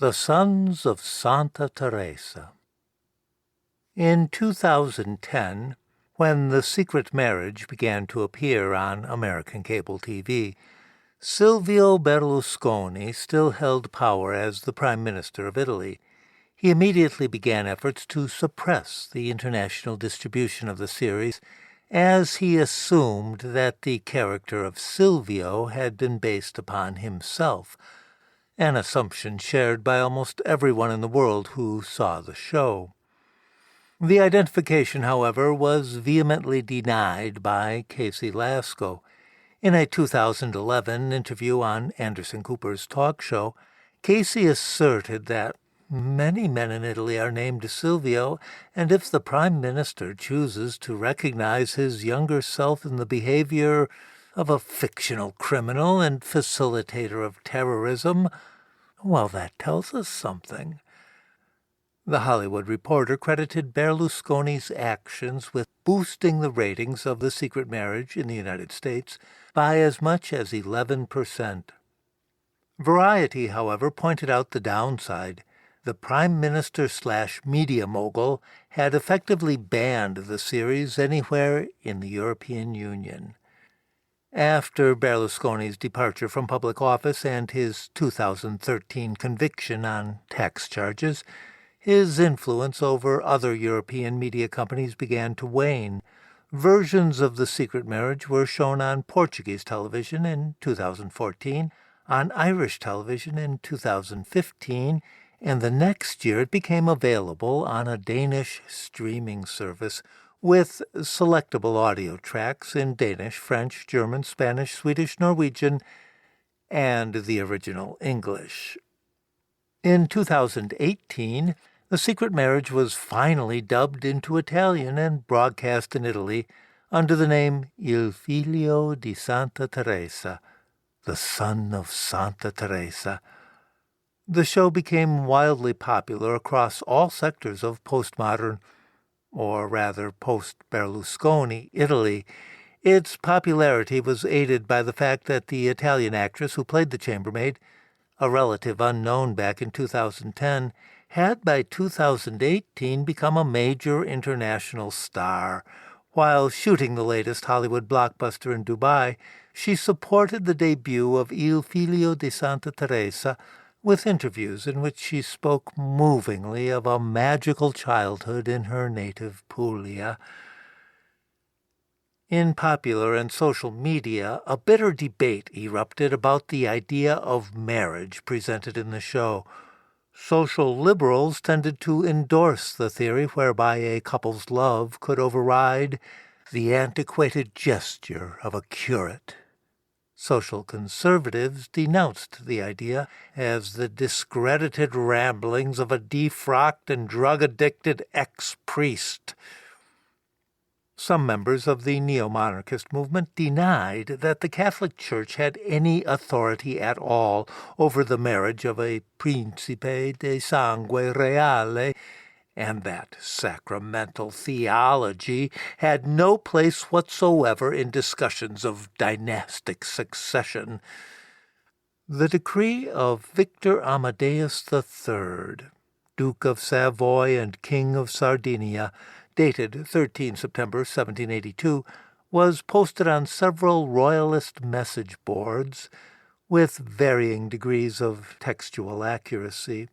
The Sons of Santa Teresa. In 2010, when The Secret Marriage began to appear on American cable TV, Silvio Berlusconi still held power as the Prime Minister of Italy. He immediately began efforts to suppress the international distribution of the series, as he assumed that the character of Silvio had been based upon himself, an assumption shared by almost everyone in the world who saw the show. The identification, however, was vehemently denied by Casey Lasco. In a 2011 interview on Anderson Cooper's talk show, Casey asserted that many men in Italy are named Silvio, and if the Prime Minister chooses to recognize his younger self in the behavior of a fictional criminal and facilitator of terrorism, well, that tells us something. The Hollywood Reporter credited Berlusconi's actions with boosting the ratings of The Secret Marriage in the United States by as much as 11%. Variety, however, pointed out the downside. The Prime Minister/media mogul had effectively banned the series anywhere in the European Union. After Berlusconi's departure from public office and his 2013 conviction on tax charges, his influence over other European media companies began to wane. Versions of The Secret Marriage were shown on Portuguese television in 2014, on Irish television in 2015, and the next year it became available on a Danish streaming service with selectable audio tracks in Danish, French, German, Spanish, Swedish, Norwegian, and the original English. In 2018, The Secret Marriage was finally dubbed into Italian and broadcast in Italy under the name Il Figlio di Santa Teresa, the Son of Santa Teresa. The show became wildly popular across all sectors of postmodern, or rather post-Berlusconi, Italy. Its popularity was aided by the fact that the Italian actress who played the chambermaid, a relative unknown back in 2010, had by 2018 become a major international star. While shooting the latest Hollywood blockbuster in Dubai, she supported the debut of Il Figlio di Santa Teresa with interviews in which she spoke movingly of a magical childhood in her native Puglia. In popular and social media, a bitter debate erupted about the idea of marriage presented in the show. Social liberals tended to endorse the theory whereby a couple's love could override the antiquated gesture of a curate. Social conservatives denounced the idea as the discredited ramblings of a defrocked and drug-addicted ex-priest. Some members of the neo-monarchist movement denied that the Catholic Church had any authority at all over the marriage of a principe de sangue reale, and that sacramental theology had no place whatsoever in discussions of dynastic succession. The decree of Victor Amadeus III, Duke of Savoy and King of Sardinia, dated 13 September 1782, was posted on several royalist message boards with varying degrees of textual accuracy.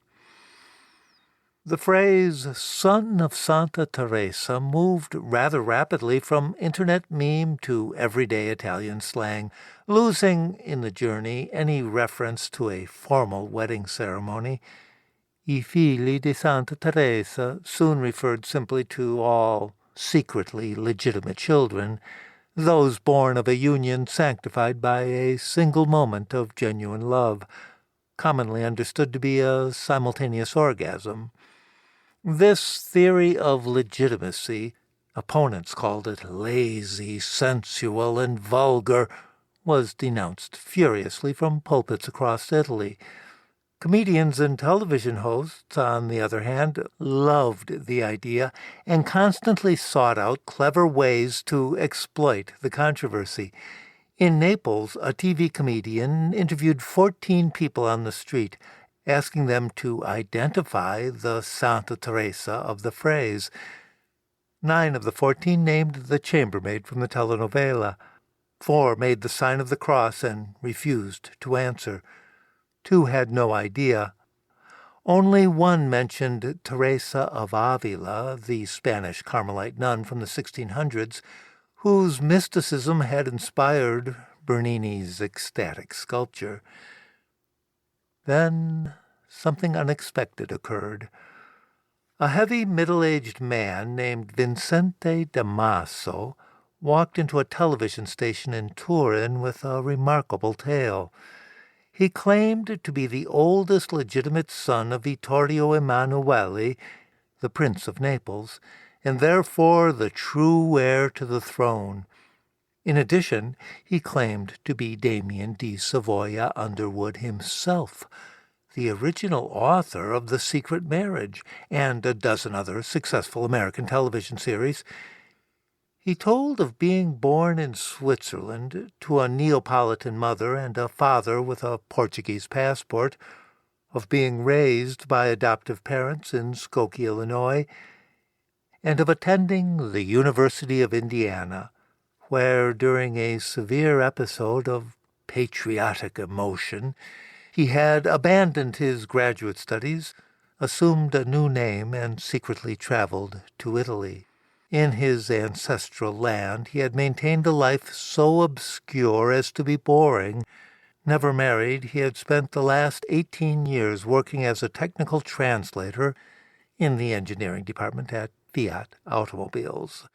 The phrase "Son of Santa Teresa" moved rather rapidly from internet meme to everyday Italian slang, losing in the journey any reference to a formal wedding ceremony. I figli di Santa Teresa soon referred simply to all secretly legitimate children, those born of a union sanctified by a single moment of genuine love, commonly understood to be a simultaneous orgasm. This theory of legitimacy, opponents called it lazy, sensual, and vulgar, was denounced furiously from pulpits across Italy. Comedians and television hosts, on the other hand, loved the idea and constantly sought out clever ways to exploit the controversy. In Naples, a TV comedian interviewed 14 people on the street, asking them to identify the Santa Teresa of the phrase. 9 of the 14 named the chambermaid from the telenovela. 4 made the sign of the cross and refused to answer. 2 had no idea. Only 1 mentioned Teresa of Avila, the Spanish Carmelite nun from the 1600s, whose mysticism had inspired Bernini's ecstatic sculpture. Then something unexpected occurred. A heavy, middle-aged man named Vincente Damaso walked into a television station in Turin with a remarkable tale. He claimed to be the oldest legitimate son of Vittorio Emanuele, the Prince of Naples, and therefore the true heir to the throne. In addition, he claimed to be Damien di Savoia Underwood himself, the original author of The Secret Marriage and a dozen other successful American television series. He told of being born in Switzerland to a Neapolitan mother and a father with a Portuguese passport, of being raised by adoptive parents in Skokie, Illinois, and of attending the University of Indiana, where during a severe episode of patriotic emotion, he had abandoned his graduate studies, assumed a new name, and secretly traveled to Italy. In his ancestral land, he had maintained a life so obscure as to be boring. Never married, he had spent the last 18 years working as a technical translator in the engineering department at Fiat Automobiles.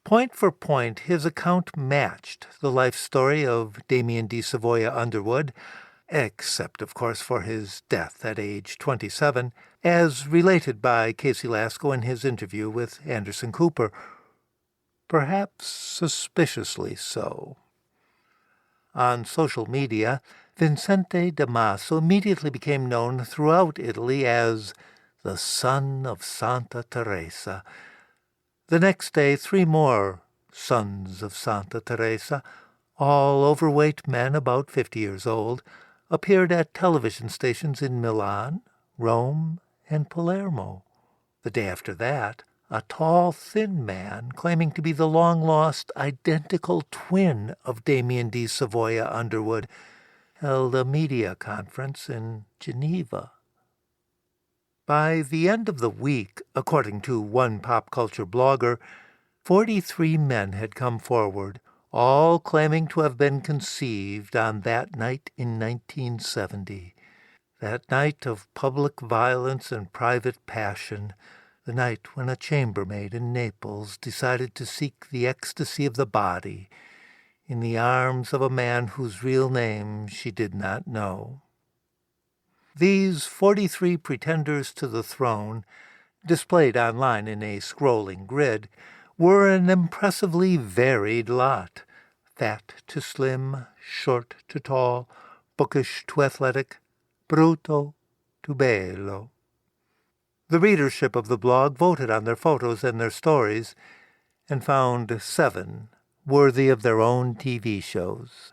Point for point, his account matched the life story of Damien di Savoia Underwood, except, of course, for his death at age 27, as related by Casey Lasco in his interview with Anderson Cooper. Perhaps suspiciously so. On social media, Vincente Damaso immediately became known throughout Italy as the son of Santa Teresa. The next day, 3 more sons of Santa Teresa, all overweight men about 50 years old, appeared at television stations in Milan, Rome, and Palermo. The day after that, a tall, thin man, claiming to be the long-lost identical twin of Damien di Savoia Underwood, held a media conference in Geneva. By the end of the week, according to one pop culture blogger, 43 men had come forward, all claiming to have been conceived on that night in 1970, that night of public violence and private passion, the night when a chambermaid in Naples decided to seek the ecstasy of the body in the arms of a man whose real name she did not know. These 43 pretenders to the throne, displayed online in a scrolling grid, were an impressively varied lot, fat to slim, short to tall, bookish to athletic, brutto to bello. The readership of the blog voted on their photos and their stories, and found 7 worthy of their own TV shows.